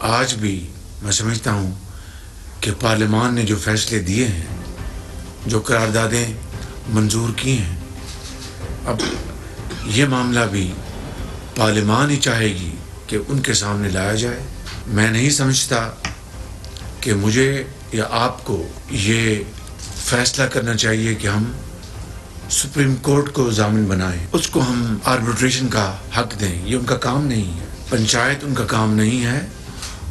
आज भी मैं समझता हूँ कि पार्लियामान ने जो फैसले दिए हैं, जो करारदादें मंजूर की हैं, अब ये मामला भी पार्लियामान ही चाहेगी कि उनके सामने लाया जाए। मैं नहीं समझता कि मुझे या आपको ये फैसला करना चाहिए कि हम सुप्रीम कोर्ट को ज़ामिन बनाएं, उसको हम आर्बिट्रेशन का हक दें। ये उनका काम नहीं है, पंचायत उनका काम नहीं है।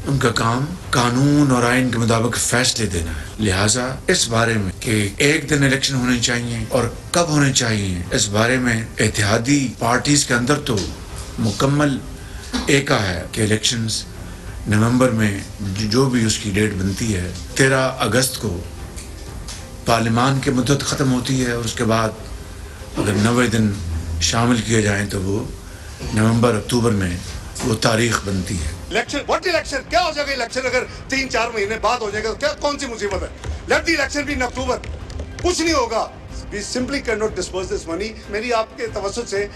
उनका काम कानून और आइन के मुताबिक फैसले देना है। लिहाजा इस बारे में कि एक दिन इलेक्शन होने चाहिए और कब होने चाहिए, इस बारे में इत्तेहादी पार्टीज के अंदर तो मुकम्मल एका है कि इलेक्शंस नवंबर में जो भी उसकी डेट बनती है, 13 अगस्त को पार्लियामान की मुद्दत ख़त्म होती है और उसके बाद अगर 90 दिन शामिल किए जाएँ तो वो नवंबर अक्टूबर में वो तारीख बनती है। इलेक्शन व्हाट इलेक्शन, क्या हो जाएगा इलेक्शन अगर 3-4 महीने बाद हो जाएगा तो क्या, कौन सी मुसीबत है? Let the election be in October, कुछ नहीं होगा। We simply can not disperse this money. मेरी आपके तवज्जुह से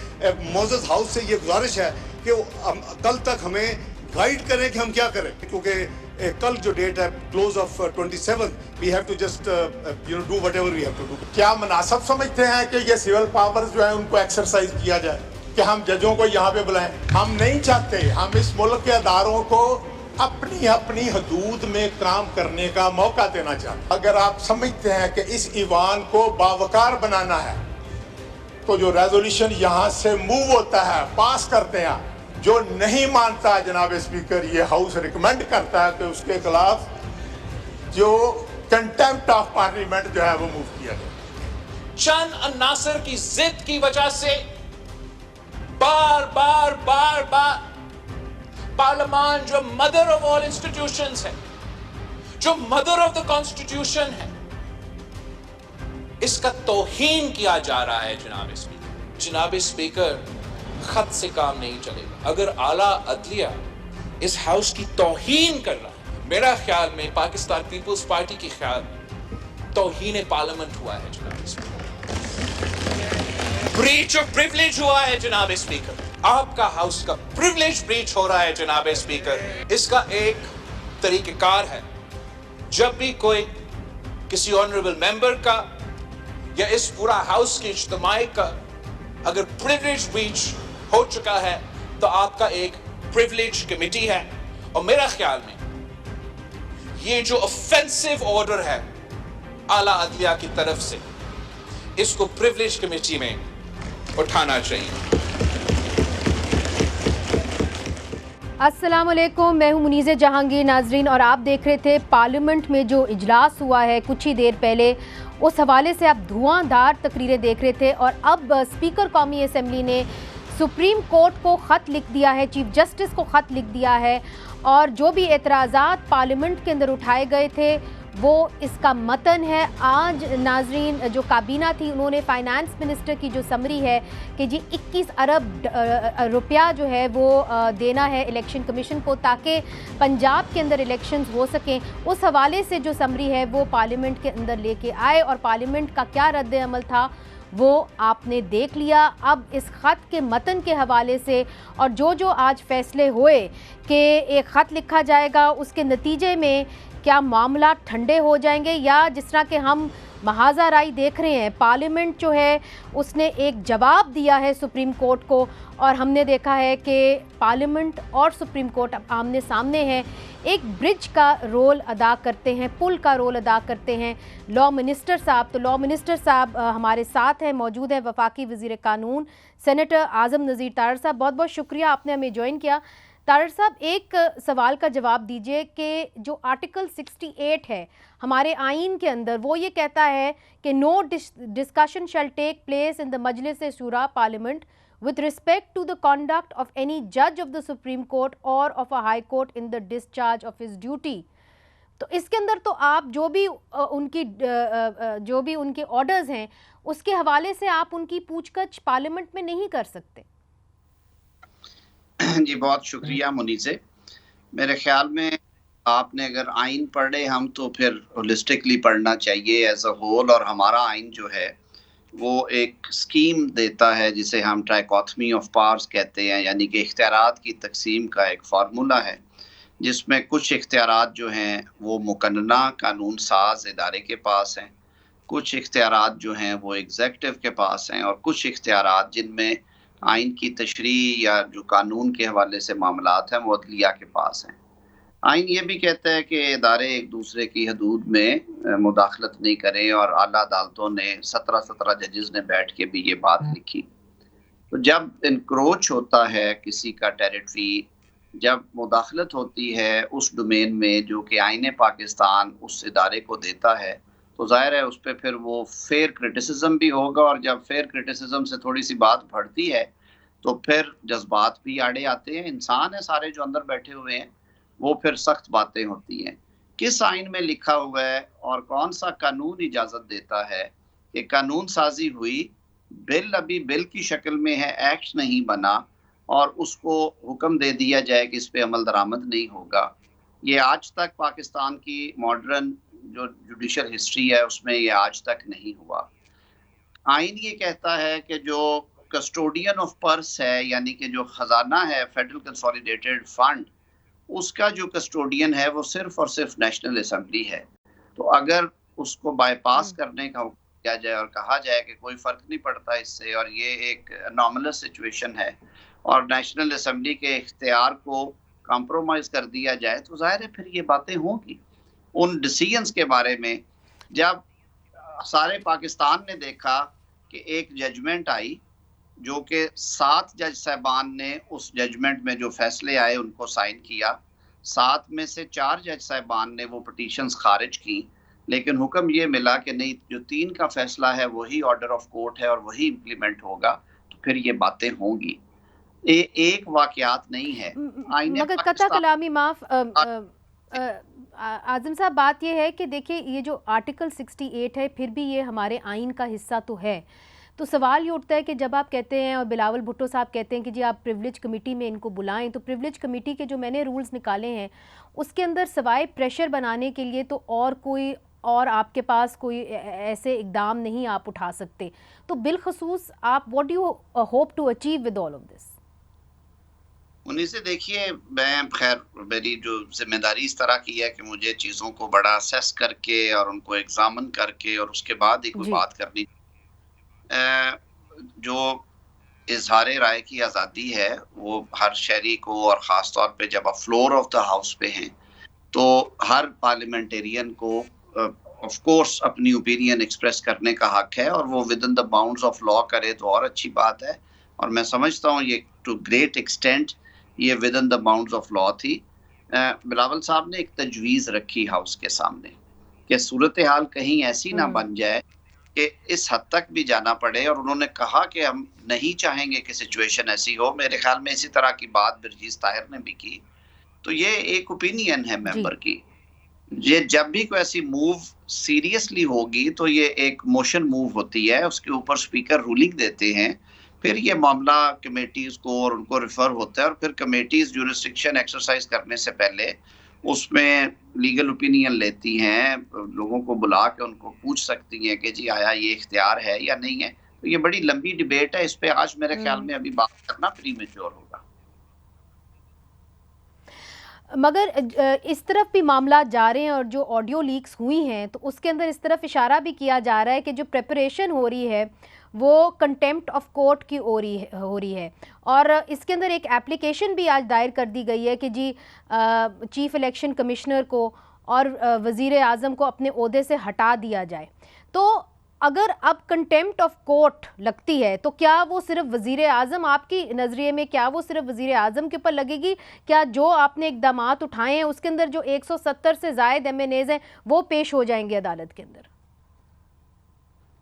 मोज़ेस हाउस से ये गुजारिश है कि कल तक हमें गाइड करें कि हम क्या करें, क्योंकि कल जो डेट है close of 27, we have to just do whatever we have to do. क्या मुनासिब समझते हैं कि ये सिविल पावर्स जो है उनको एक्सरसाइज किया जाए कि हम जजों को यहाँ पे बुलाएं? हम नहीं चाहते, हम इस मुल्क के अदारों को अपनी अपनी हदूद में काम करने का मौका देना चाहते। अगर आप समझते हैं कि इस ईवान को बावकार बनाना है तो जो रेजोल्यूशन यहाँ से मूव होता है, पास करते हैं, जो नहीं मानता जनाब स्पीकर, ये हाउस रिकमेंड करता है कि उसके खिलाफ जो कंटेम्प्ट ऑफ पार्लियामेंट जो है वो मूव किया जाए। चंद अन्नासर की जिद की वजह से बार बार पार्लियामान जो मदर ऑफ ऑल इंस्टीट्यूशंस है, जो मदर ऑफ द कॉन्स्टिट्यूशन है, इसका तौहीन किया जा रहा है। जनाब स्पीकर, खत से काम नहीं चलेगा। अगर आला अदलिया इस हाउस की तौहीन कर रहा है, मेरा ख्याल में पाकिस्तान पीपल्स पार्टी की ख्याल तौहीन पार्लियामेंट हुआ है जनाब स्पीकर, ब्रीच ऑफ प्रिविलेज हुआ है जनाब स्पीकर। आपका हाउस का प्रिविलेज ब्रीच हो रहा है जनाब स्पीकर। इसका एक तरीकेकार है, जब भी कोई किसी ऑनरेबल मेंबर का या इस पूरा हाउस के इज्तिमाई का अगर प्रिविलेज ब्रीच हो चुका है तो आपका एक प्रिविलेज कमेटी है, और मेरा ख्याल में ये जो ऑफेंसिव ऑर्डर है आला अदलिया की तरफ से, इसको प्रिविलेज कमेटी में उठाना चाहिए। अस्सलाम वालेकुम, मैं हूं मुनीज़े जहांगीर नाजरीन, और आप देख रहे थे पार्लियामेंट में जो इजलास हुआ है कुछ ही देर पहले, उस हवाले से आप धुआंधार तकरीरें देख रहे थे। और अब स्पीकर कौमी असम्बली ने सुप्रीम कोर्ट को ख़त लिख दिया है, चीफ जस्टिस को ख़त लिख दिया है, और जो भी एतराज़ात पार्लियामेंट के अंदर उठाए गए थे वो इसका मतन है। आज नाजरीन, जो काबीना थी, उन्होंने फाइनेंस मिनिस्टर की जो समरी है कि जी 21 अरब रुपया जो है वो देना है इलेक्शन कमीशन को ताकि पंजाब के अंदर इलेक्शंस हो सकें, उस हवाले से जो समरी है वो पार्लियामेंट के अंदर लेके आए, और पार्लियामेंट का क्या रद्द अमल था वो आपने देख लिया। अब इस ख़त के मतन के हवाले से और जो आज फ़ैसले हुए कि एक ख़त लिखा जाएगा, उसके नतीजे में क्या मामला ठंडे हो जाएंगे, या जिस तरह के हम महाजा राय देख रहे हैं, पार्लियामेंट जो है उसने एक जवाब दिया है सुप्रीम कोर्ट को, और हमने देखा है कि पार्लियामेंट और सुप्रीम कोर्ट अब आमने सामने हैं, एक ब्रिज का रोल अदा करते हैं, पुल का रोल अदा करते हैं लॉ मिनिस्टर साहब। तो लॉ मिनिस्टर साहब हमारे साथ हैं, मौजूद है वफाकी वज़ीर कानून सेनेटर आज़म नज़ीर तारड़ साहब। बहुत बहुत शुक्रिया आपने हमें ज्वाइन किया। तारड़ साहब, एक सवाल का जवाब दीजिए कि जो आर्टिकल 68 है हमारे आइन के अंदर, वो ये कहता है कि no discussion shall take place in the Majlis Shura parliament with respect to the conduct of any judge of the Supreme Court or of a High Court in the discharge of his duty। तो इसके अंदर तो आप जो भी उनके orders हैं उसके हवाले से आप उनकी पूछताछ पार्लियामेंट में नहीं कर सकते। जी बहुत शुक्रिया मुनीज़े। मेरे ख्याल में आपने अगर आइन पढ़े हम तो फिर होलिस्टिकली पढ़ना चाहिए एज अ होल, और हमारा आइन जो है वो एक स्कीम देता है जिसे हम ट्राइकोथमी ऑफ पावर्स कहते हैं, यानी कि इख्तियारात की तकसीम का एक फार्मूला है जिसमें कुछ इख्तियारात जो हैं वो मुकन्ना कानून साज इदारे के पास हैं, कुछ इख्तियारात जो हैं वो एग्जेक्टिव के पास हैं, और कुछ इख्तियारात जिनमें आइन की तशरीह या जो कानून के हवाले से मामलात हैं वो अदलिया के पास हैं। आइन ये भी कहता है कि इदारे एक दूसरे की हदूद में मुदाखलत नहीं करें, और आला अदालतों ने 17 जजेस ने बैठ के भी ये बात लिखी। तो जब इंक्रोच होता है किसी का टेरिटरी, जब मुदाखलत होती है उस डोमेन में जो कि आईन पाकिस्तान उस इदारे को देता है, तो जाहिर है उस पर फिर वो फेयर क्रिटिसिज्म भी होगा, और जब फेयर क्रिटिसिज्म से थोड़ी सी बात बढ़ती है तो फिर जज्बात भी आड़े आते हैं। इंसान है सारे जो अंदर बैठे हुए हैं, वो फिर सख्त बातें होती हैं। किस आइन में लिखा हुआ है और कौन सा कानून इजाज़त देता है कि कानून साजी हुई, बिल अभी बिल की शक्ल में है, एक्ट नहीं बना, और उसको हुक्म दे दिया जाए कि इस पे अमल दरामद नहीं होगा। ये आज तक पाकिस्तान की मॉडर्न जो जुडिशल हिस्ट्री है उसमें ये आज तक नहीं हुआ। आइन ये कहता है कि जो कस्टोडियन ऑफ पर्स है, यानी कि जो खजाना है फेडरल कंसोलिडेटेड फंड, उसका जो कस्टोडियन है वो सिर्फ और सिर्फ नेशनल असेंबली है। तो अगर उसको बाईपास करने का किया जाए और कहा जाए कि कोई फ़र्क नहीं पड़ता इससे, और ये एक अनॉमलस सिचुएशन है, और नेशनल असेंबली के इख्तियार को कॉम्प्रोमाइज़ कर दिया जाए, तो जाहिर है फिर ये बातें होंगी उन डिसीजंस के बारे में। जब सारे पाकिस्तान ने देखा कि एक जजमेंट आई जो कि 7 जज साहबान ने उस जजमेंट में जो फैसले आए उनको साइन किया, 7 में से 4 जज साहबान ने वो पिटीशंस खारिज की, लेकिन हुक्म ये मिला कि नहीं, जो 3 का फैसला है वही ऑर्डर ऑफ कोर्ट है और वही इम्प्लीमेंट होगा, तो फिर ये बातें होंगी। एक वाकयात नहीं है। मगर कता कलामी माफ आजम साहब, बात ये है कि देखिए ये जो आर्टिकल 68 है फिर भी ये हमारे आइन का हिस्सा तो है। तो सवाल ये उठता है कि जब आप कहते हैं और बिलावल भुट्टो साहब कहते हैं कि जी आप प्रिविलेज कमेटी में इनको बुलाएं, तो प्रिविलेज कमेटी के जो मैंने रूल्स निकाले हैं उसके अंदर सवाए प्रेशर बनाने के लिए तो और आपके पास कोई ऐसे इकदाम नहीं आप उठा सकते। तो बिलखसूस आप what do you hope to achieve with all of this? उन्हीं से देखिए, मैं खैर मेरी जो जिम्मेदारी इस तरह की है कि मुझे चीज़ों को बड़ा असेस करके और उनको एग्जामिन करके और उसके बाद ही कोई बात करनी। जो इजहार राय की आज़ादी है वो हर शहरी को, और ख़ास तौर पे जब आप फ्लोर ऑफ द हाउस पे हैं, तो हर पार्लियामेंटेरियन को ऑफ कोर्स अपनी ओपिनियन एक्सप्रेस करने का हक है, और वो with in the bounds of law करे तो और अच्छी बात है। और मैं समझता हूँ ये टू ग्रेट एक्सटेंट ये with in the bounds of law थी। बिलावल साहब ने एक तजवीज़ रखी हाउस के सामने कि सूरत हाल कहीं ऐसी ना बन जाए कि इस हद तक भी जाना पड़े, और उन्होंने कहा कि हम नहीं चाहेंगे कि सिचुएशन ऐसी हो। मेरे ख्याल में इसी तरह की बात बिरजीज़ ताहिर ने भी की। तो ये एक ओपिनियन है मेंबर की। ये जब भी कोई ऐसी मूव सीरियसली होगी तो ये एक मोशन मूव होती है, उसके ऊपर स्पीकर रूलिंग देते हैं, फिर ये मामला कमेटीज़ को और उनको रेफर होता है, और फिर कमेटीज़ जुरिस्डिक्शन एक्सरसाइज करने से पहले उसमें लीगल ओपिनियन लेती हैं, लोगों को बुला के उनको पूछ सकती हैं कि जी आया ये इख्तियार है या नहीं है। तो ये बड़ी लंबी डिबेट है, इस पे आज मेरे ख्याल में अभी बात करना प्रीमेच्योर होगा। मगर इस तरफ भी मामला जा रहे हैं, और जो ऑडियो लीक्स हुई हैं तो उसके अंदर इस तरफ इशारा भी किया जा रहा है कि जो प्रेपरेशन हो रही है वो कंटेम्प्ट ऑफ कोर्ट की हो रही है। और इसके अंदर एक एप्लीकेशन भी आज दायर कर दी गई है कि जी चीफ इलेक्शन कमिश्नर को और वज़ीर आज़म को अपने ओहदे से हटा दिया जाए। तो अगर अब कंटेम्प्ट ऑफ कोर्ट लगती है तो क्या वो सिर्फ वज़ीर आज़म, आपकी नज़रिए में क्या वो सिर्फ वज़ीर आज़म के ऊपर लगेगी? क्या जो आपने इक़दामात उठाए हैं उसके अंदर जो 170 से ज़ायद MNAs हैं वो पेश हो जाएंगे अदालत के अंदर?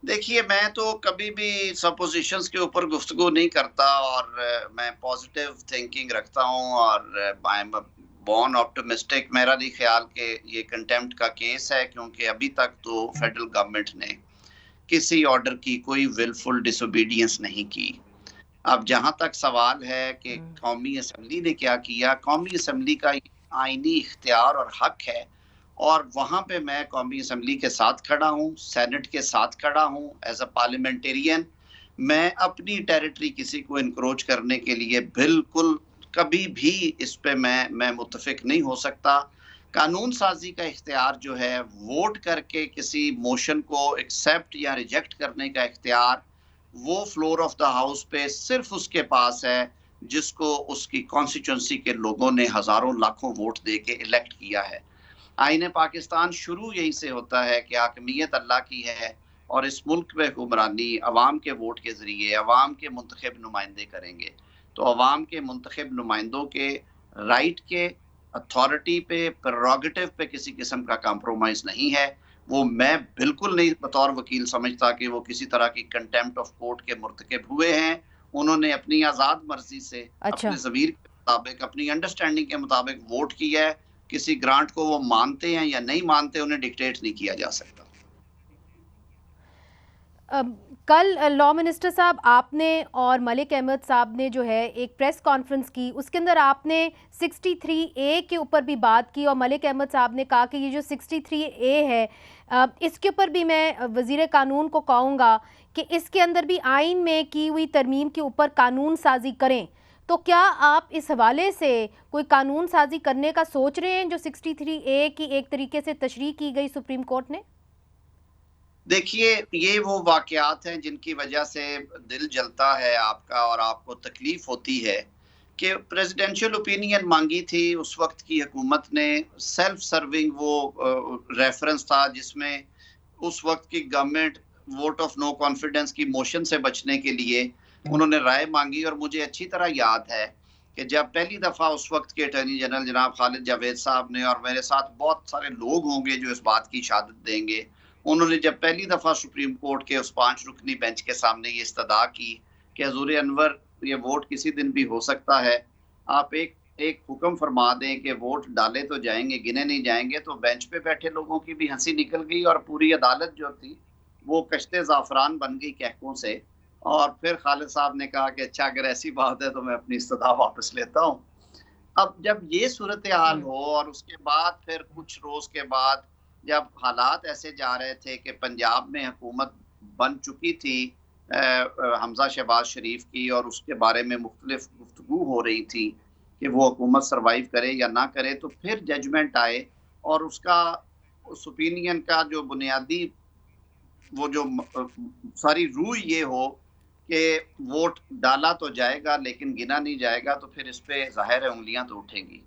देखिए, मैं तो कभी भी सपोजिशंस के ऊपर गुफ्तगू नहीं करता, और मैं पॉजिटिव थिंकिंग रखता हूँ, और आई एम बॉर्न ऑप्टिमिस्टिक। मेरा नहीं ख्याल कि ये कंटेम्प्ट का केस है, क्योंकि अभी तक तो फेडरल गवर्नमेंट ने किसी ऑर्डर की कोई विलफुल डिसोबीडियंस नहीं की। अब जहाँ तक सवाल है कि कौमी असम्बली ने क्या किया, कौमी असम्बली का आईनी इख्तियार और हक है, और वहाँ पे मैं कौमी असम्बली के साथ खड़ा हूँ, सेनेट के साथ खड़ा हूँ एज अ पार्लियामेंटेरियन। मैं अपनी टेरिटरी किसी को इनक्रोच करने के लिए बिल्कुल कभी भी इस पे मैं मुत्तफिक नहीं हो सकता। कानून साजी का इख्तियार जो है, वोट करके किसी मोशन को एक्सेप्ट या रिजेक्ट करने का इख्तियार, वो फ्लोर ऑफ द हाउस पे सिर्फ उसके पास है जिसको उसकी कॉन्स्टिट्यूंसी के लोगों ने हजारों लाखों वोट दे के इलेक्ट किया है। आईन पाकिस्तान शुरू यहीं से होता है कि हाकमियत अल्लाह की है और इस मुल्क में हुक्मरानी अवाम के वोट के ज़रिए अवाम के मुंतखब नुमाइंदे करेंगे। तो अवाम के मुंतखब नुमाइंदों के राइट के अथॉरिटी पे, प्रेरोगेटिव पे किसी किस्म का कॉम्प्रोमाइज़ नहीं है। वो मैं बिल्कुल नहीं बतौर वकील समझता कि वो किसी तरह की कंटेम्प्ट ऑफ कोर्ट के मुर्तकब हुए हैं। उन्होंने अपनी आज़ाद मर्जी से अपने ज़मीर के मुताबिक, अपनी अंडरस्टैंडिंग के मुताबिक वोट किया है। किसी ग्रांट को वो मानते हैं या नहीं मानते, उन्हें डिक्टेट नहीं किया जा सकता। कल लॉ मिनिस्टर साहब, आपने और मलिक अहमद साहब ने जो है एक प्रेस कॉन्फ्रेंस की, उसके अंदर आपने 63A के ऊपर भी बात की और मलिक अहमद साहब ने कहा कि ये जो 63A है, इसके ऊपर भी मैं वज़ीर कानून को कहूँगा कि इसके अंदर भी आइन में की हुई तरमीम के ऊपर कानून साजी करें। तो क्या आप इस हवाले से कोई कानून साजी करने का सोच रहे हैं जो 63A की एक तरीके से तशरीह की गई सुप्रीम कोर्ट ने? देखिए, ये वो वाक़यात हैं जिनकी वजह से दिल जलता है आपका और आपको तकलीफ होती है कि प्रेसिडेंशियल ओपिनियन मांगी थी उस वक्त की हुकूमत ने। सेल्फ सर्विंग वो रेफरेंस था जिसमें उस वक्त की government vote of no confidence की मोशन से बचने के लिए उन्होंने राय मांगी। और मुझे अच्छी तरह याद है कि जब पहली दफ़ा उस वक्त के अटॉर्नी जनरल जनाब खालिद जावेद साहब ने, और मेरे साथ बहुत सारे लोग होंगे जो इस बात की शहादत देंगे, उन्होंने जब पहली दफ़ा सुप्रीम कोर्ट के उस 5 रुकनी बेंच के सामने ये इस्तदा की कि हुज़ूर अनवर, ये वोट किसी दिन भी हो सकता है, आप एक हुक्म फरमा दें कि वोट डाले तो जाएंगे, गिने नहीं जाएंगे। तो बेंच पे बैठे लोगों की भी हंसी निकल गई और पूरी अदालत जो थी वो कश्ते ज़ाफ़रान बन गई कहकों से। और फिर खालिद साहब ने कहा कि अच्छा, अगर ऐसी बात है तो मैं अपनी इस्तदा वापस लेता हूँ। अब जब ये सूरत हाल हो और उसके बाद फिर कुछ रोज़ के बाद जब हालात ऐसे जा रहे थे कि पंजाब में हुकूमत बन चुकी थी हमजा शहबाज शरीफ की, और उसके बारे में मुख्तलिफ गुफ्तगू हो रही थी कि वो हुकूमत सर्वाइव करे या ना करे, तो फिर जजमेंट आए और उसका उस ओपिनियन का जो बुनियादी वो जो सारी रूह ये हो कि वोट डाला तो जाएगा लेकिन गिना नहीं जाएगा, तो फिर इस पे ज़ाहिर है उंगलियां तो उठेंगी।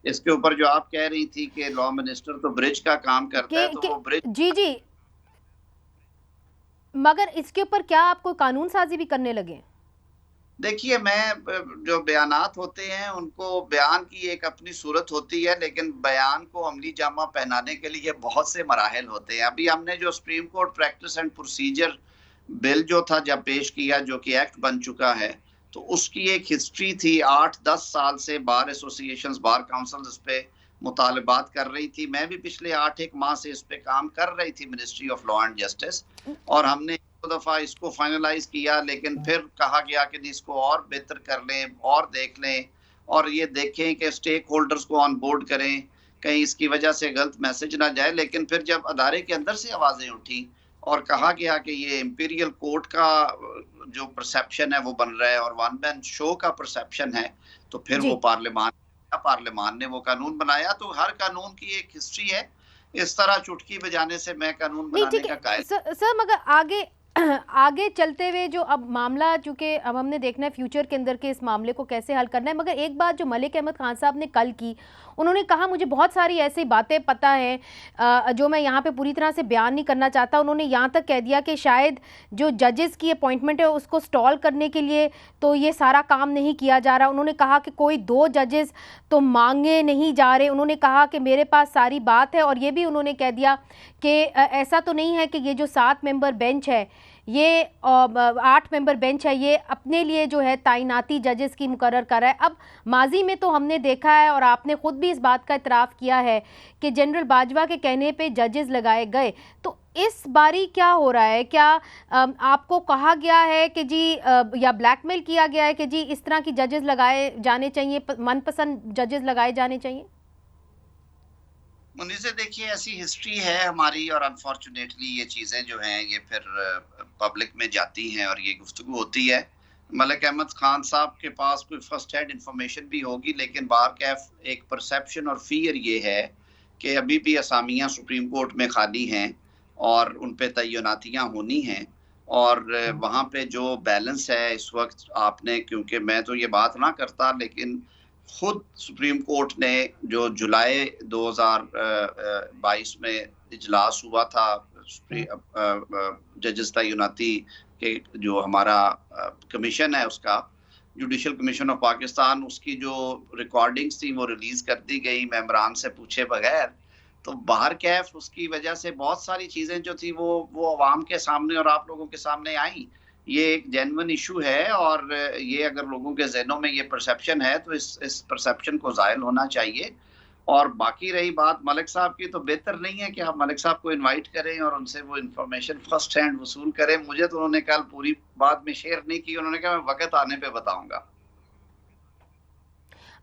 इसके ऊपर जो आप कह रही थी कि लॉ मिनिस्टर तो ब्रिज का काम करता है, तो वो ब्रिज जी, मगर इसके ऊपर क्या आप कोई कानून साजी भी करने लगे? देखिए, मैं जो बयानात होते हैं उनको, बयान की एक अपनी सूरत होती है, लेकिन बयान को अमली जामा पहनाने के लिए बहुत से मराहल होते हैं। अभी हमने जो supreme court practice and procedure bill जो था जब पेश किया, जो कि एक्ट बन चुका है, तो उसकी एक हिस्ट्री थी। 8-10 साल से बार एसोसिएशंस, बार काउंसिल इस पे मुतालबात कर रही थी। मैं भी पिछले 8-1 माह से इस पे काम कर रही थी ministry of law and justice, और हमने एक दफ़ा इसको फाइनलाइज किया, लेकिन फिर कहा गया कि इसको और बेहतर कर लें और देख लें और ये देखें कि स्टेक होल्डर्स को ऑन बोर्ड करें, कहीं इसकी वजह से गलत मैसेज ना जाए। लेकिन फिर जब अदारे के अंदर से आवाज़ें उठी और कहा गया कि ये इंपीरियल कोर्ट का जो परसेप्शन है वो बन रहा है और वन मैन शो का परसेप्शन है, तो फिर वो पार्लियामान ने वो कानून बनाया। तो हर कानून की एक हिस्ट्री है। इस तरह चुटकी बजाने से मैं कानून बनाने का कायल। सर, मगर आगे चलते हुए जो अब मामला, चूंकि अब हमने देखना है फ्यूचर के अंदर के इस मामले को कैसे हल करना है, मगर एक बात जो मलिक अहमद खान साहब ने कल की, उन्होंने कहा मुझे बहुत सारी ऐसी बातें पता हैं जो मैं यहाँ पे पूरी तरह से बयान नहीं करना चाहता। उन्होंने यहाँ तक कह दिया कि शायद जो जजेस की अपॉइंटमेंट है उसको स्टॉल करने के लिए तो ये सारा काम नहीं किया जा रहा। उन्होंने कहा कि कोई 2 जजेस तो मांगे नहीं जा रहे। उन्होंने कहा कि मेरे पास सारी बात है, और ये भी उन्होंने कह दिया कि ऐसा तो नहीं है कि ये जो 7 मेंबर बेंच है, ये 8 मेंबर बेंच है, ये अपने लिए जो है तैनाती जजेस की मुकर्रर कर रहा है। अब माजी में तो हमने देखा है और आपने खुद भी इस बात का इतराफ़ किया है कि जनरल बाजवा के कहने पे जजेस लगाए गए। तो इस बारी क्या हो रहा है? क्या आपको कहा गया है कि जी या ब्लैकमेल किया गया है कि जी इस तरह की जजेस लगाए जाने चाहिए, मनपसंद जजेस लगाए जाने चाहिए? मुनीर से देखिए, ऐसी हिस्ट्री है हमारी, और अनफॉर्चुनेटली ये चीज़ें जो हैं ये फिर पब्लिक में जाती हैं और ये गुफ्तगू होती है। मलिक अहमद खान साहब के पास कोई फर्स्ट हैंड इंफॉर्मेशन भी होगी, लेकिन बार कैफ एक परसेप्शन और फियर ये है कि अभी भी असामियाँ सुप्रीम कोर्ट में खाली हैं और उन पे तयनातियाँ होनी हैं, और वहाँ पे जो बैलेंस है इस वक्त आपने, क्योंकि मैं तो ये बात ना करता, लेकिन खुद सुप्रीम कोर्ट ने जो जुलाई 2022 में इजलास हुआ था जजेस तयनाती के, जो हमारा कमीशन है उसका, जुडिशल कमीशन ऑफ पाकिस्तान, उसकी जो रिकॉर्डिंग्स थी वो रिलीज कर दी गई मेंबरान से पूछे बगैर। तो बाहर कैफ उसकी वजह से बहुत सारी चीजें जो थी वो अवाम के सामने और आप लोगों के सामने आई। ये एक जेन्युइन इशू है, और ये अगर लोगों के जहनों में ये परसेप्शन है तो इस परसेप्शन को ज़ायल होना चाहिए। और बाकी रही बात मलिक साहब की, तो बेहतर नहीं है कि आप मलिक साहब को इनवाइट करें और उनसे वो इन्फॉर्मेशन फर्स्ट हैंड वसूल करें। मुझे तो उन्होंने कल पूरी बात में शेयर नहीं की, उन्होंने कहा मैं वक्त आने पे बताऊंगा।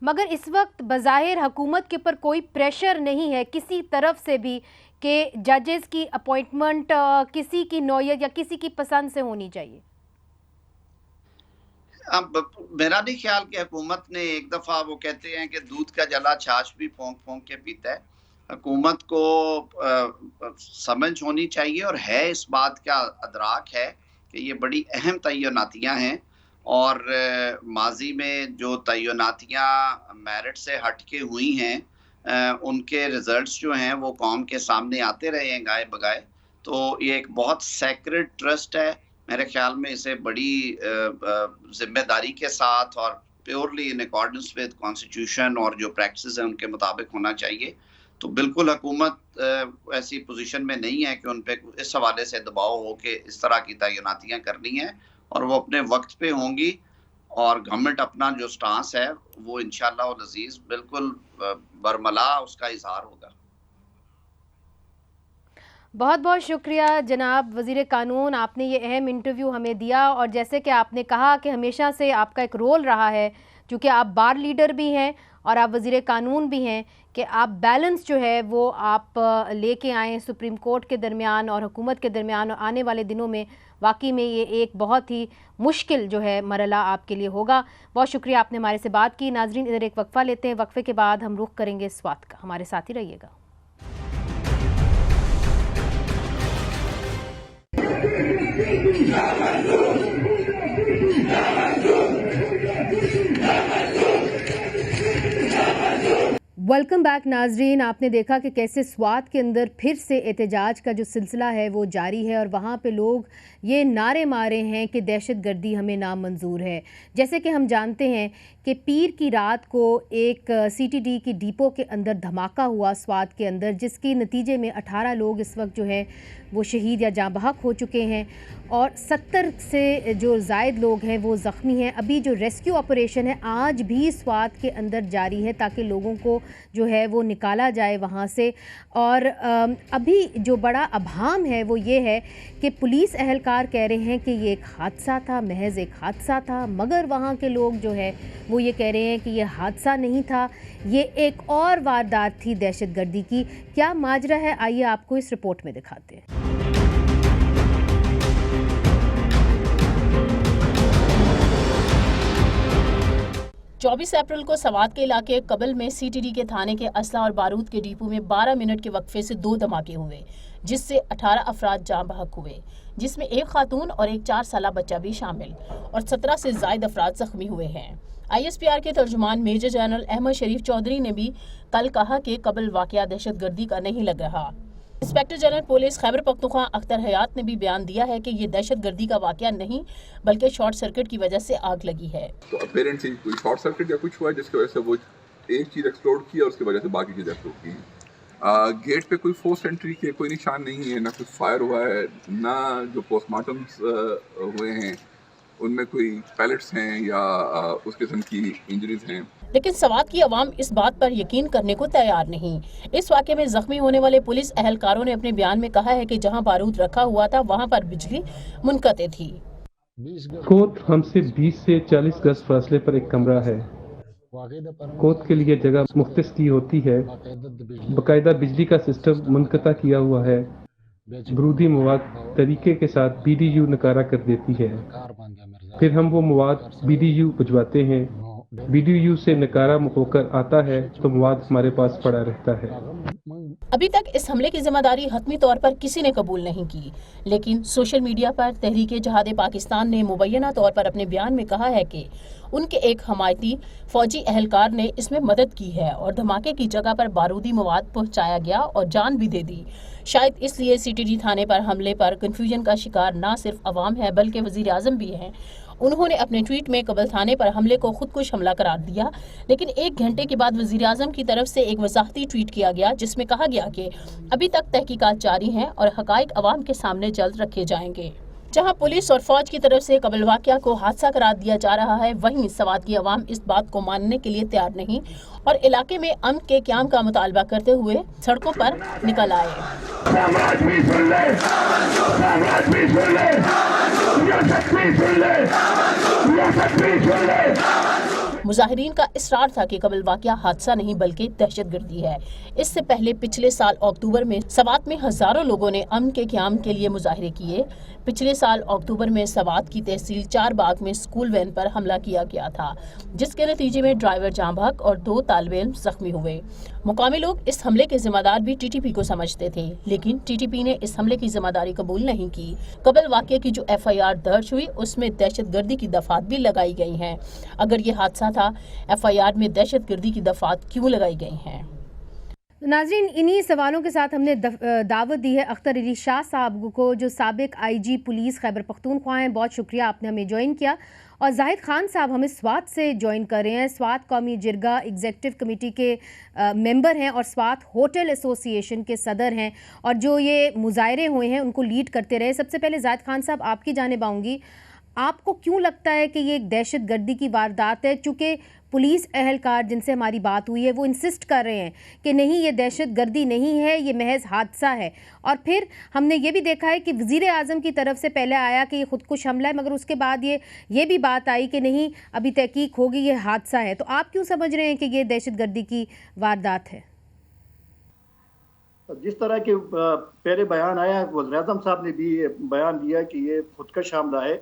मगर इस वक्त बज़ाहिर हुकूमत के ऊपर कोई प्रेशर नहीं है किसी तरफ से भी कि जजेस की अपॉइंटमेंट किसी की नौयत या किसी की पसंद से होनी चाहिए। अब मेरा नहीं ख्याल कि हुकूमत ने एक दफा, वो कहते हैं कि दूध का जला छाछ भी फोंक फोंक के पीता है। हुकूमत को समझ होनी चाहिए और है इस बात का अदराक है कि ये बड़ी अहम तयनातियाँ हैं, और माजी में जो तयनातियाँ मेरिट से हट के हुई हैं उनके रिजल्ट्स जो हैं वो कौम के सामने आते रहे हैं गाए बगाए। तो ये एक बहुत सैक्रेड ट्रस्ट है, मेरे ख्याल में इसे बड़ी जिम्मेदारी के साथ और purely in accordance with constitution और जो प्रैक्टिस है उनके मुताबिक होना चाहिए। तो बिल्कुल हुकूमत ऐसी पोजीशन में नहीं है कि उन पे इस हवाले से दबाव हो कि इस तरह की तयनातियाँ करनी है, और वो अपने वक्त पे होंगी, और गवर्नमेंट अपना जो स्टांस है वो इंशाअल्लाह वल अज़ीज़ बिल्कुल बरमला उसका इजहार होगा। बहुत बहुत शुक्रिया जनाब वज़ीर कानून, आपने ये अहम इंटरव्यू हमें दिया। और जैसे कि आपने कहा कि हमेशा से आपका एक रोल रहा है, चूँकि आप बार लीडर भी हैं और आप वज़ीर कानून भी हैं, कि आप बैलेंस जो है वो आप लेके आएँ सुप्रीम कोर्ट के दरमियान और हुकूमत के दरमियान। और आने वाले दिनों में वाकई में ये एक बहुत ही मुश्किल जो है मरला आपके लिए होगा। बहुत शुक्रिया आपने हमारे से बात की। नाजरीन, इधर एक वक्फ़ा लेते हैं, वक्फ़े के बाद हम रुख करेंगे स्वात का। हमारे साथ ही रहिएगा। वेलकम बैक नाजरीन। आपने देखा कि कैसे स्वात के अंदर फिर से एहतजाज का जो सिलसिला है वो जारी है, और वहाँ पे लोग ये नारे मारे हैं कि दहशतगर्दी हमें नामंजूर है। जैसे कि हम जानते हैं कि पीर की रात को एक सीटीडी की डिपो के अंदर धमाका हुआ स्वात के अंदर, जिसके नतीजे में 18 लोग इस वक्त जो है वो शहीद या जाँ बहक हो चुके हैं, और 70 से जो ज़ायद लोग हैं वो ज़ख्मी हैं। अभी जो रेस्क्यू ऑपरेशन है आज भी स्वात के अंदर जारी है, ताकि लोगों को जो है वो निकाला जाए वहाँ से। और अभी जो बड़ा अभाम है वो ये है कि पुलिस अहलकार कह रहे हैं कि ये एक हादसा था, महज एक हादसा था, मगर वहाँ के लोग जो है वो ये कह रहे हैं कि ये हादसा नहीं था, ये एक और वारदात थी दहशतगर्दी की। क्या माजरा है, आइए आपको इस रिपोर्ट में दिखाते हैं। 24 अप्रैल को सवात के इलाके कबल में सीटीडी के थाने के असला और बारूद के डिपो में 12 मिनट के वक्फे से 2 धमाके हुए, जिससे 18 अफराद जाँ बहक हुए, जिसमें एक खातून और एक 4 साला बच्चा भी शामिल, और 17 से ज़ायद अफराद जख्मी हुए हैं। ISPR के तर्जुमान मेजर जनरल अहमद शरीफ चौधरी ने भी कल कहा कि कबल वाक़या दहशतगर्दी का नहीं लग रहा। Inspector general police Khyber Pakhtunkhwa Akhtar Hayat ने भी बयान दिया है कि ये दहशतगर्दी का वाक़या नहीं बल्कि शॉर्ट सर्किट की वजह से आग लगी है। तो अपेरेंटली कोई शॉर्ट सर्किट या कुछ हुआ जिसकी वजह से वो एक चीज़ एक्सप्लोड की और उसकी वजह से बाकी चीज़ें एक्सप्लोड की। गेट पे कोई फोर्स एंट्री के कोई निशान नहीं है, ना कुछ फायर हुआ है, ना जो पोस्टमार्टम्स हुए हैं उनमें कोई पैलेट्स हैं या उस किस्म की इंजरीज हैं। लेकिन सवात की आवाम इस बात पर यकीन करने को तैयार नहीं। इस वाक़े में जख्मी होने वाले पुलिस अहलकारों ने अपने बयान में कहा है कि जहां बारूद रखा हुआ था वहां पर बिजली मुनक़ते थी। कोत हमसे 20 से 40 गज फासले पर एक कमरा है। कोत के लिए जगह मुख्तस की होती है, बाकायदा बिजली का सिस्टम मुनक़ता किया हुआ है। बरूदी मवाद तरीके के साथ BDU नकारा कर देती है। फिर हम वो मवाद BDU भिजवाते हैं। BDU से नकारा होकर आता है तो मवाद हमारे पास पड़ा रहता है। अभी तक इस हमले की जिम्मेदारी हतमी तौर पर किसी ने कबूल नहीं की, लेकिन सोशल मीडिया पर तहरीक जहाद पाकिस्तान ने मुबैना तौर पर अपने बयान में कहा है कि उनके एक हमायती फौजी एहलकार ने इसमें मदद की है और धमाके की जगह पर बारूदी मवाद पहुंचाया गया और जान भी दे दी। शायद इसलिए CTD थाने पर हमले पर कन्फ्यूजन का शिकार न सिर्फ अवाम है बल्कि वजीर आजम भी हैं। उन्होंने अपने ट्वीट में कबल थाने पर हमले को खुदकुश हमला करार दिया, लेकिन 1 घंटे के बाद वजीर आजम की तरफ से एक वजाहती ट्वीट किया गया जिसमें कहा गया कि अभी तक तहकीकात जारी हैं और हकाइक अवाम के सामने जल्द रखे जाएंगे। जहां पुलिस और फौज की तरफ से कबल वाक़या को हादसा करार दिया जा रहा है, वहीं सवात की अवाम इस बात को मानने के लिए तैयार नहीं और इलाके में अमन के क़याम का मुतालबा करते हुए सड़कों पर निकल आए। मुजाहिरीन का इसरार था कि कबल वाक़या हादसा नहीं बल्कि दहशतगर्दी है। इससे पहले पिछले साल अक्टूबर में सवात में हजारों लोगों ने अमन के क़याम के लिए मुजाहरे किए। पिछले साल अक्टूबर में सवात की तहसील 4 बाग में स्कूल वैन पर हमला किया गया था, जिसके नतीजे में ड्राइवर जाँ बहक और 2 तालिब इल्म जख्मी हुए। मुकामी लोग इस हमले के जिम्मेदार भी TTP को समझते थे, लेकिन TTP ने इस हमले की जिम्मेदारी कबूल नहीं की। कबल वाक़ये की जो FIR दर्ज हुई उसमें दहशतगर्दी की दफात भी लगाई गई हैं। अगर ये हादसा था, FIR में दहशतगर्दी की दफात क्यों लगाई गई हैं? नाज़रीन, इन्हीं सवालों के साथ हमने दावत दी है अख्तर अली शाह साहब को, जो साबिक IG पुलिस खैबर पख्तूनख्वा हैं। बहुत शुक्रिया, आपने हमें ज्वाइन किया। और जाहिद खान साहब हमें स्वात से ज्वाइन कर रहे हैं। स्वात कौमी जिरगा एग्जीक्यूटिव कमेटी के मेंबर हैं और स्वात होटल एसोसिएशन के सदर हैं, और जो ये मुजाहरे हुए हैं उनको लीड करते रहे। सबसे पहले जाहिद खान साहब, आपकी जानिब आऊँगी। आपको क्यों लगता है कि ये एक दहशतगर्दी की वारदात है? चूँकि पुलिस एहलकार जिनसे हमारी बात हुई है वो इंसिस्ट कर रहे हैं कि नहीं, ये दहशतगर्दी नहीं है, ये महज हादसा है। और फिर हमने ये भी देखा है कि वज़ीर आज़म की तरफ से पहले आया कि ये खुदकुश हमला है, मगर उसके बाद ये भी बात आई कि नहीं, अभी तहकीक होगी, ये हादसा है। तो आप क्यों समझ रहे हैं कि ये दहशतगर्दी की वारदात है? जिस तरह के पहले बयान आया, वज़ीर आज़म साहब ने भी बयान दिया कि ये खुदकश हमला है,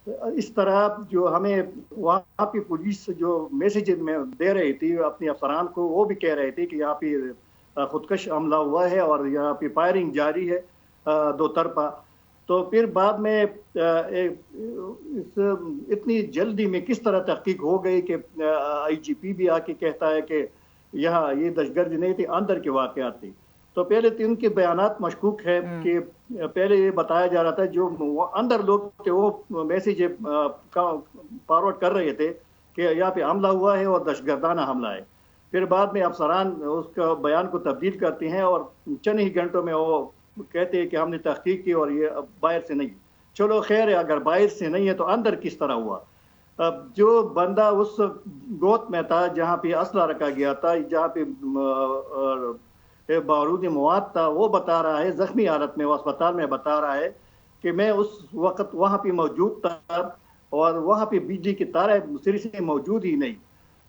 इस तरह जो हमें वहाँ की पुलिस जो मैसेज में दे रही थी अपने अफसरान को, वो भी कह रहे थे कि यहाँ पे खुदकश हमला हुआ है और यहाँ पे फायरिंग जारी है 2 तरफा। तो फिर बाद में इतनी जल्दी में किस तरह तहकीक हो गई कि IGP भी आके कहता है कि यहाँ ये दहशतगर्दी नहीं थी, अंदर के वाक़यात थी। तो पहले तो उनके बयानात मशकूक है कि पहले ये बताया जा रहा था जो अंदर लोग थे वो मैसेज फॉरवर्ड कर रहे थे कि यहाँ पे हमला हुआ है और दहशतगर्दाना हमला है। फिर बाद में अफसरान उसका बयान को तब्दील करते हैं और चंद ही घंटों में वो कहते हैं कि हमने तहकीक की और ये बाहर से नहीं। चलो खैर है, अगर बाहर से नहीं है तो अंदर किस तरह हुआ? अब जो बंदा उस गोत में था जहाँ पे असला रखा गया था, जहाँ पे बारूदी मवाद था, वो बता रहा है जख्मी हालत में, वो अस्पताल में बता रहा है कि मैं उस वक्त वहाँ पे मौजूद था और वहाँ पे बिजली की तारें सिरे से मौजूद ही नहीं,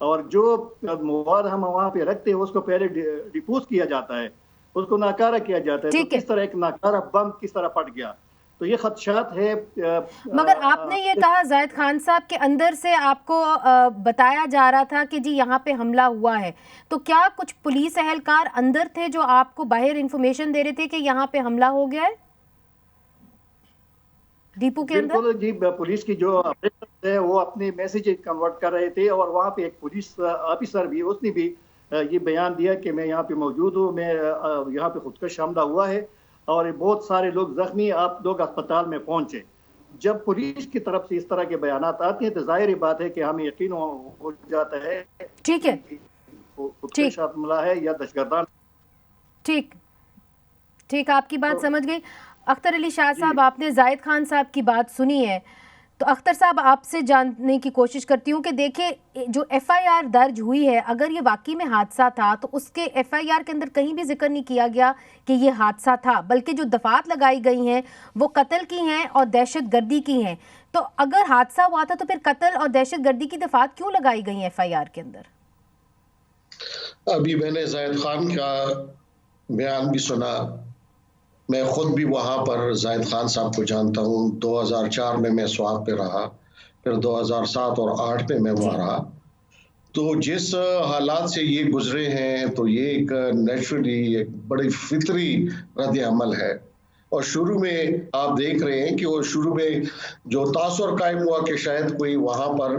और जो मवाद हम वहाँ पे रखते हैं उसको पहले डिफ्यूज किया जाता है, उसको नाकारा किया जाता है। तो किस तरह एक नाकारा बम किस तरह फट गया? तो ये खदशात है। मगर आपने ये कहा जाहिद खान साहब के अंदर से आपको बताया जा रहा था कि जी यहाँ पे हमला हुआ है, तो क्या कुछ पुलिस एहलकार अंदर थे जो आपको बाहर इंफॉर्मेशन दे रहे थे कि यहाँ पे हमला हो गया है डिपो के अंदर? बिल्कुल जी, पुलिस की जो ऑपरेटर है वो अपने मैसेज कन्वर्ट कर रहे थे, और वहाँ पे एक पुलिस ऑफिसर भी, उसने भी ये बयान दिया कि मैं यहाँ पे मौजूद हूँ, मैं यहाँ पे खुदकश हमला हुआ है और बहुत सारे लोग जख्मी, आप लोग अस्पताल में पहुंचे। जब पुलिस की तरफ से इस तरह के बयानात आते हैं तो जाहिर बात है कि हमें यकीन हो जाता है, ठीक है, खुदकश हमला है या दहशतगर्दाना। ठीक, आपकी बात समझ गई। अख्तर अली शाह साहब, आपने जाहिद खान साहब की बात सुनी है, तो अख्तर साहब आपसे जानने की कोशिश करती हूँ कि देखिए जो FIR दर्ज हुई है, अगर ये वाकई में हादसा था तो उसके FIR के अंदर कहीं भी जिक्र नहीं किया गया कि ये हादसा था, बल्कि जो दफात लगाई गई हैं वो कत्ल की हैं और दहशतगर्दी की हैं। तो अगर हादसा हुआ था तो फिर कत्ल और दहशतगर्दी की दफात क्यों लगाई गई हैं FIR के अंदर? अभी मैंने जाहिद खान का बयान भी सुना, मैं खुद भी वहाँ पर जाहिद खान साहब को जानता हूँ, 2004 में मैं स्वात पे रहा, फिर 2007 और 2008 में मैं वहाँ रहा। तो जिस हालात से ये गुजरे हैं तो ये एक नेचुरली एक बड़ी फितरी रद्द अमल है। और शुरू में आप देख रहे हैं कि वो शुरू में जो तासुर कायम हुआ कि शायद कोई वहां पर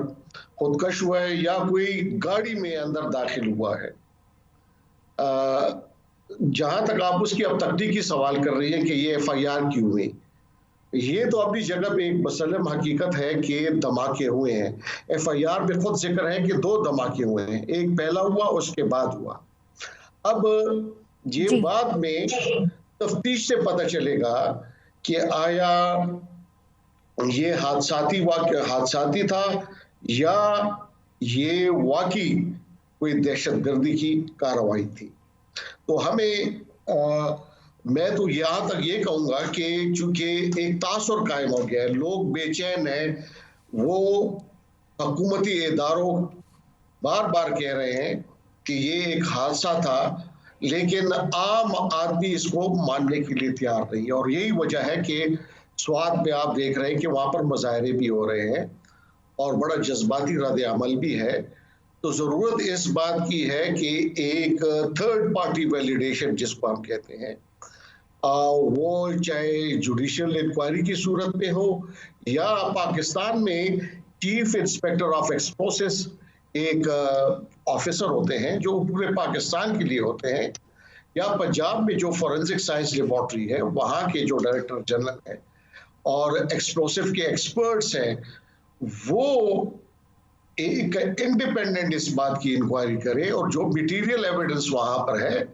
खुदकश हुआ है या कोई गाड़ी में अंदर दाखिल हुआ है। जहां तक आप उसकी अब तकनीकी सवाल कर रही हैं कि ये FIR क्यों हुई, ये तो अपनी जगह पे एक मुसल्लम हकीकत है कि धमाके हुए हैं। FIR में खुद जिक्र है कि 2 धमाके हुए हैं, एक पहला हुआ उसके बाद हुआ। अब ये बाद में तफ्तीश से पता चलेगा कि आया ये हादसाती था या ये वाकई कोई दहशतगर्दी की कार्रवाई थी। तो हमें मैं तो यहाँ तक ये कहूँगा कि चूंकि एक तासुर कायम हो गया है, लोग बेचैन हैं, वो हुकूमती इदारों बार बार कह रहे हैं कि ये एक हादसा था, लेकिन आम आदमी इसको मानने के लिए तैयार नहीं। और यही वजह है कि स्वात में आप देख रहे हैं कि वहाँ पर मुजाहरे भी हो रहे हैं और बड़ा जज्बाती रद्द अमल भी है। तो ज़रूरत इस बात की है कि एक थर्ड पार्टी वैलिडेशन जिसको हम कहते हैं, वो चाहे जुडिशियल इंक्वायरी की सूरत में हो या पाकिस्तान में चीफ इंस्पेक्टर ऑफ एक्सप्लोसिव्स एक ऑफिसर होते हैं जो पूरे पाकिस्तान के लिए होते हैं, या पंजाब में जो फॉरेंसिक साइंस लेबॉर्ट्री है वहाँ के जो डायरेक्टर जनरल हैं और एक्सप्लोसिव के एक्सपर्ट्स हैं, वो एक इंडिपेंडेंट इस बात की इंक्वायरी करे और जो मटेरियल एविडेंस वहां पर है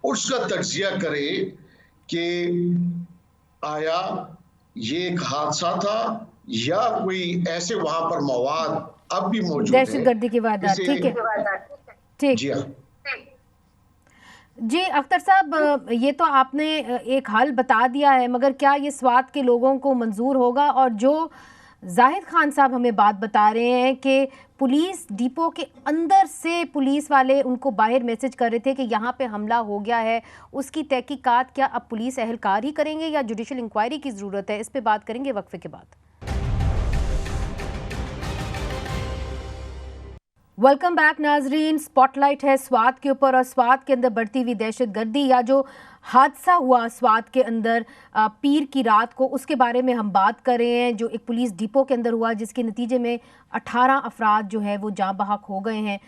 उसका तज्जिया करे कि आया ये एक हादसा था या कोई ऐसे वहां पर मवाद अब भी मौजूद है, दहशतगर्दी की वारदात। ठीक है, ठीक जी हाँ जी। अख्तर साहब, ये तो आपने एक हाल बता दिया है, मगर क्या ये स्वात के लोगों को मंजूर होगा? और जो जाहिद खान साहब हमें बात बता रहे हैं कि पुलिस डिपो के अंदर से पुलिस वाले उनको बाहर मैसेज कर रहे थे कि यहाँ पे हमला हो गया है, उसकी तहकीकात क्या अब पुलिस एहलकार ही करेंगे या जुडिशियल इंक्वायरी की ज़रूरत है? इस पे बात करेंगे वक्फे के बाद। वेलकम बैक नाजरीन। स्पॉटलाइट है स्वात के ऊपर और स्वात के अंदर बढ़ती हुई दहशतगर्दी या जो हादसा हुआ स्वात के अंदर पीर की रात को, उसके बारे में हम बात कर रहे हैं, जो एक पुलिस डिपो के अंदर हुआ जिसके नतीजे में 18 अफराद जो है वो जाँ बहक हो गए हैं।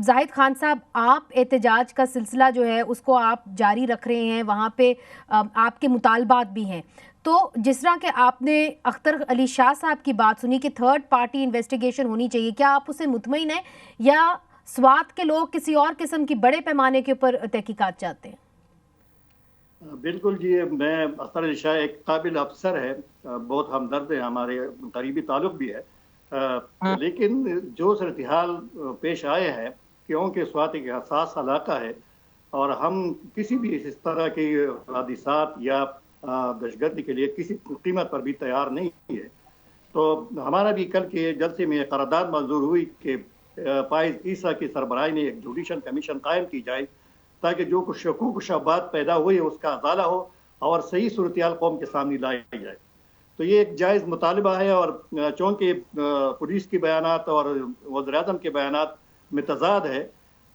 जाहिद खान साहब, आप एहतजाज का सिलसिला जो है उसको आप जारी रख रहे हैं, वहाँ पे आपके मुतालबात भी हैं। तो जिस तरह के आपने अख्तर अली शाह साहब की बात सुनी कि थर्ड पार्टी इन्वेस्टिगेशन होनी चाहिए, क्या आप उससे मुतमईन हैं या स्वात के लोग किसी और किस्म की बड़े पैमाने के ऊपर तहकीकात चाहते हैं? बिल्कुल जी, मैं अख्तर अली शाह एक काबिल अफसर है, बहुत हमदर्द है, हमारे करीबी ताल्लुक भी है, लेकिन जो सूरत-ए-हाल पेश आए हैं, क्योंकि स्वात एक हसास इलाका है और हम किसी भी इस तरह के हादिसात या दहशतगर्दी के लिए किसी कीमत पर भी तैयार नहीं है। तो हमारा भी कल के जलसे में करारदाद मंजूर हुई कि फाइज ईसा की सरबराही ने एक जुडिशल कमीशन कायम की जाए ताकि जो कुछ शकूक शबात पैदा हुई उसका अजाला हो और सही सूरत-ए-हाल कौम के सामने लाई जाए। तो ये एक जायज़ मुतालबा है और चूँकि पुलिस के बयानात और वज़ीर-ए-आज़म के बयानात में तज़ाद है,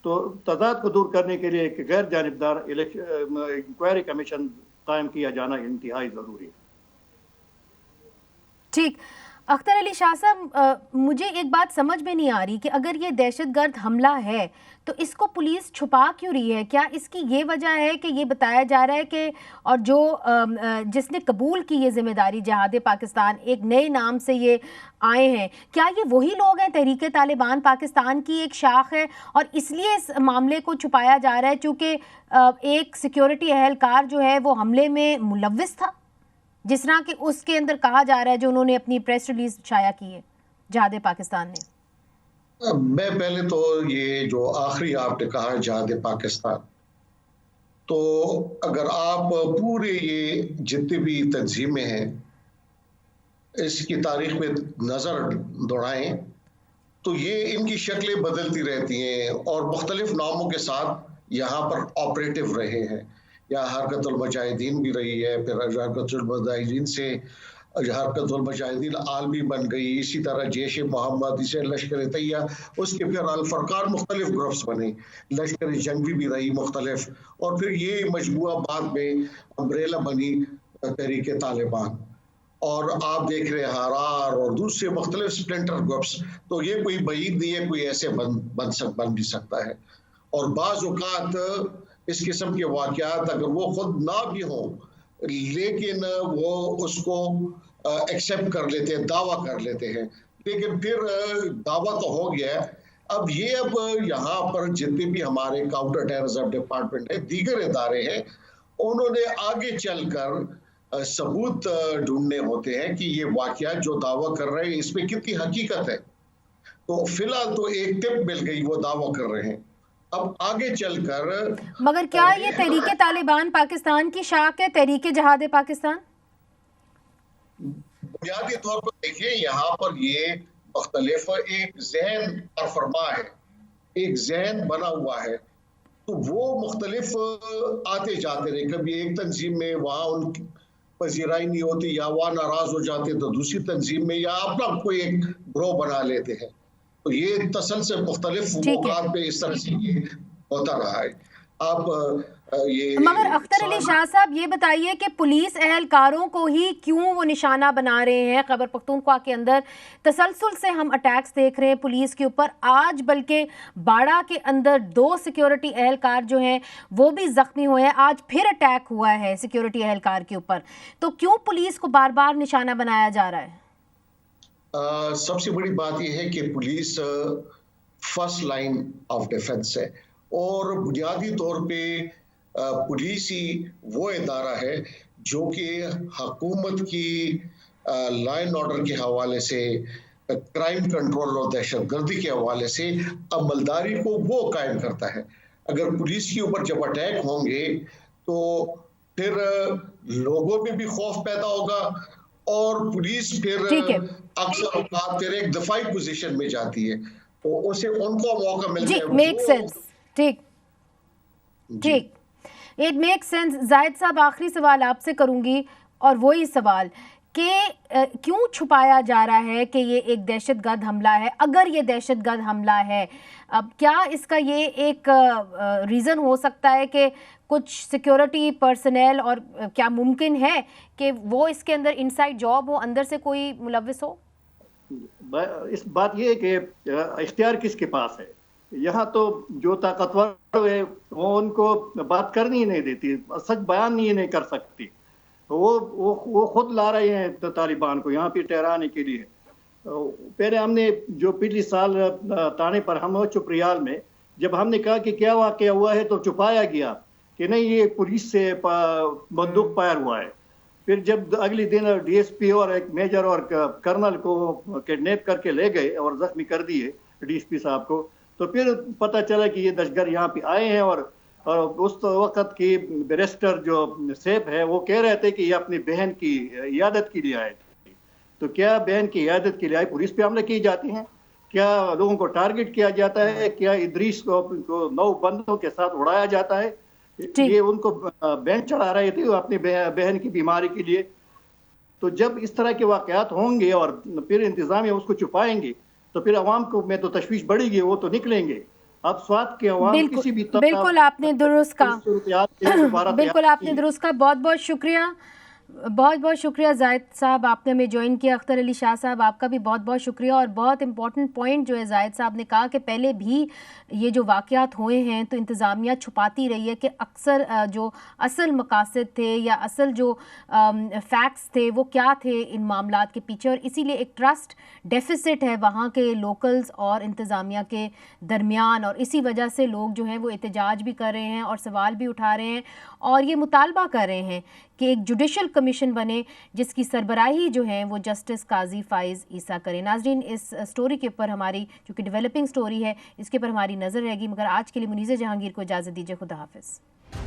तो तज़ाद को दूर करने के लिए एक गैर जानिबदार इंक्वायरी कमीशन कायम किया जाना इंतहाई ज़रूरी है। ठीक। अख्तर अली शाह साहब, मुझे एक बात समझ में नहीं आ रही कि अगर ये दहशतगर्द हमला है तो इसको पुलिस छुपा क्यों रही है? क्या इसकी ये वजह है कि ये बताया जा रहा है कि और जो जिसने कबूल की ये जिम्मेदारी जिहाद पाकिस्तान, एक नए नाम से ये आए हैं, क्या ये वही लोग हैं? तहरीक तालिबान पाकिस्तान की एक शाख है और इसलिए इस मामले को छुपाया जा रहा है चूँकि एक सिक्योरिटी एहलकार जो है वो हमले में मुलव्विस था, जिस तरह कि उसके अंदर कहा जा रहा है, जो उन्होंने अपनी प्रेस रिलीज शाया की है जिहाद पाकिस्तान ने। मैं पहले तो ये जो आखिरी आपने कहा जिहाद पाकिस्तान, तो अगर आप पूरे ये जितनी भी तंजीमें हैं इसकी तारीख में नज़र दौड़ाएं तो ये इनकी शक्लें बदलती रहती हैं और मुख्तलिफ नामों के साथ यहाँ पर ऑपरेटिव रहे हैं। या हरकतुल मुजाहिदीन भी रही है, फिर हरकतुल मुजाहिदीन से हरकतुल मुजाहिदीन आलमी बन गई, इसी तरह जैश मोहम्मद, इसे लश्कर तैयबा, उसके फिर अल फरकान मुख्तलिफ ग्रुप्स बने, लश्कर जंगी भी रही मुख्तलिफ, और फिर ये मजबूआ बाद में अम्ब्रेला बनी तहरीक तालिबान, और आप देख रहे हैं हरार और दूसरे मुख्तलिफ स्प्लिंटर ग्रुप्स। तो ये कोई बईद नहीं है कोई ऐसे बन भी सकता है। और बाज़ औक़ात इस किस्म के वाक़यात अगर वो खुद ना भी हों लेकिन वो उसको एक्सेप्ट कर लेते हैं, दावा कर लेते हैं, लेकिन फिर दावा तो हो गया। अब यहाँ पर जितने भी हमारे काउंटर टेररिज्म डिपार्टमेंट है, दीगर इदारे हैं, उन्होंने आगे चलकर सबूत ढूंढने होते हैं कि ये वाक़यात जो दावा कर रहे हैं इसमें कितनी हकीकत है। तो फिलहाल तो एक टिप मिल गई, वो दावा कर रहे हैं, अब आगे चलकर। मगर क्या ये तहरीके तालिबान पाकिस्तान की शाख है, तहरीके जहाद पाकिस्तान? बुनियादी तौर पर देखिए, यहाँ पर ये मुख्तलिफ एक ज़हन फरमा है, एक ज़हन बना हुआ है, तो वो मुख्तलिफ आते जाते रहे। कभी एक तंजीम में वहाँ उनकी पजीराई नहीं होती, या वहाँ नाराज हो जाते तो दूसरी तंजीम में, या अपना कोई एक ग्रोह बना लेते हैं। तो ये तसलसल मुख्तलिफ मौक़ात पे इस तरह से ये होता रहा है। आप ये मगर अख्तर अली शाह साहब ये बताइए कि पुलिस एहलकारों को ही क्यों वो निशाना बना रहे हैं? खैबर पख्तूनख्वा के अंदर तसलसल से हम अटैक्स देख रहे हैं पुलिस के ऊपर। आज बल्कि बाड़ा के अंदर 2 सिक्योरिटी एहलकार जो हैं वो भी ज़ख्मी हुए हैं। आज फिर अटैक हुआ है सिक्योरिटी एहलकार के ऊपर। तो क्यों पुलिस को बार बार निशाना बनाया जा रहा है? सबसे बड़ी बात यह है कि police first line of defence है, और बुनियादी तौर पे पुलिस ही वो इदारा है जो कि हुकूमत की लॉ एंड ऑर्डर के हवाले से, क्राइम कंट्रोल और दहशतगर्दी के हवाले से अमलदारी को वो कायम करता है। अगर पुलिस के ऊपर जब अटैक होंगे तो फिर लोगों में भी खौफ पैदा होगा, और पुलिस फिर अक्सर औकात फिर एक दफाई पोजीशन में जाती है, तो उसे उनको मौका मिलता है। मेक सेंस, ठीक, इट मेक सेंस। जाहिद साहब, आखिरी सवाल आपसे करूंगी, और वही सवाल कि क्यों छुपाया जा रहा है कि ये एक दहशतगर्द हमला है? अगर ये दहशतगर्द हमला है, अब क्या इसका ये एक रीज़न हो सकता है कि कुछ सिक्योरिटी पर्सनल, और क्या मुमकिन है कि वो इसके अंदर इनसाइड जॉब हो, अंदर से कोई मुलव्विस हो? इस बात ये है कि इख्तियार किसके पास है। यहाँ तो जो ताकतवर है वो उनको बात करनी ही नहीं देती, सच बयान ही नहीं कर सकती। वो खुद ला रहे हैं तालिबान को यहाँ पे ठहराने के लिए। पहले हमने जो पिछले साल ताने पर हम चुपरियाल में जब हमने कहा कि क्या वाक़या हुआ है, तो छुपाया गया कि नहीं ये पुलिस से बंदूक फायर हुआ है। फिर जब अगले दिन डीएसपी और एक मेजर और कर्नल को किडनैप करके ले गए और जख्मी कर दिए डीएसपी साहब को, तो फिर पता चला कि ये दहशतगर्द यहाँ पे आए हैं। और उस वक़्त की बैरिस्टर जो सेफ है वो कह रहे थे कि ये अपनी बहन की इयादत के लिए आए थे। तो क्या बहन की इयादत के लिए आए पुलिस पे हमले किए जाते हैं? क्या लोगों को टारगेट किया जाता है? क्या इदरीस को 9 बंदों के साथ उड़ाया जाता है? ये उनको बैंक चढ़ा रहे थे अपनी बहन की बीमारी के लिए। तो जब इस तरह के वाक़यात होंगे और फिर इंतज़ामिया उसको छुपाएंगे तो फिर अवाम को में तो तशवीश बढ़ेगी, वो तो निकलेंगे। अब स्वाद के अवाम किसी भी बिल्कुल आपने दुरुस्त कहा, बिल्कुल आपने दुरुस्त कहा। बहुत बहुत शुक्रिया, बहुत बहुत शुक्रिया जाहिद साहब, आपने हमें ज्वाइन किया। अख्तर अली शाह साहब, आपका भी बहुत बहुत शुक्रिया। और बहुत इंपॉर्टेंट पॉइंट जो है जाहिद साहब ने कहा कि पहले भी ये जो वाक़यात हुए हैं तो इंतज़ामिया छुपाती रही है कि अक्सर जो असल मकासद थे या असल जो फैक्ट्स थे वो क्या थे इन मामलात के पीछे, और इसीलिए एक ट्रस्ट डेफिसिट है वहाँ के लोकल्स और इंतज़ामिया के दरमियान। और इसी वजह से लोग जो हैं वो एहतजाज भी कर रहे हैं और सवाल भी उठा रहे हैं और ये मुतालबा कर रहे हैं कि एक जुडिशल कमीशन बने जिसकी सरबराही जो है वो जस्टिस काजी फ़ाइज़ ईसा करें। नाज़रीन, इस स्टोरी के ऊपर हमारी जो कि डेवलपिंग स्टोरी है इसके ऊपर हमारी नज़र रहेगी, मगर आज के लिए मुनीज़ा जहांगीर को इजाज़त दीजिए। खुदा हाफ़िज़।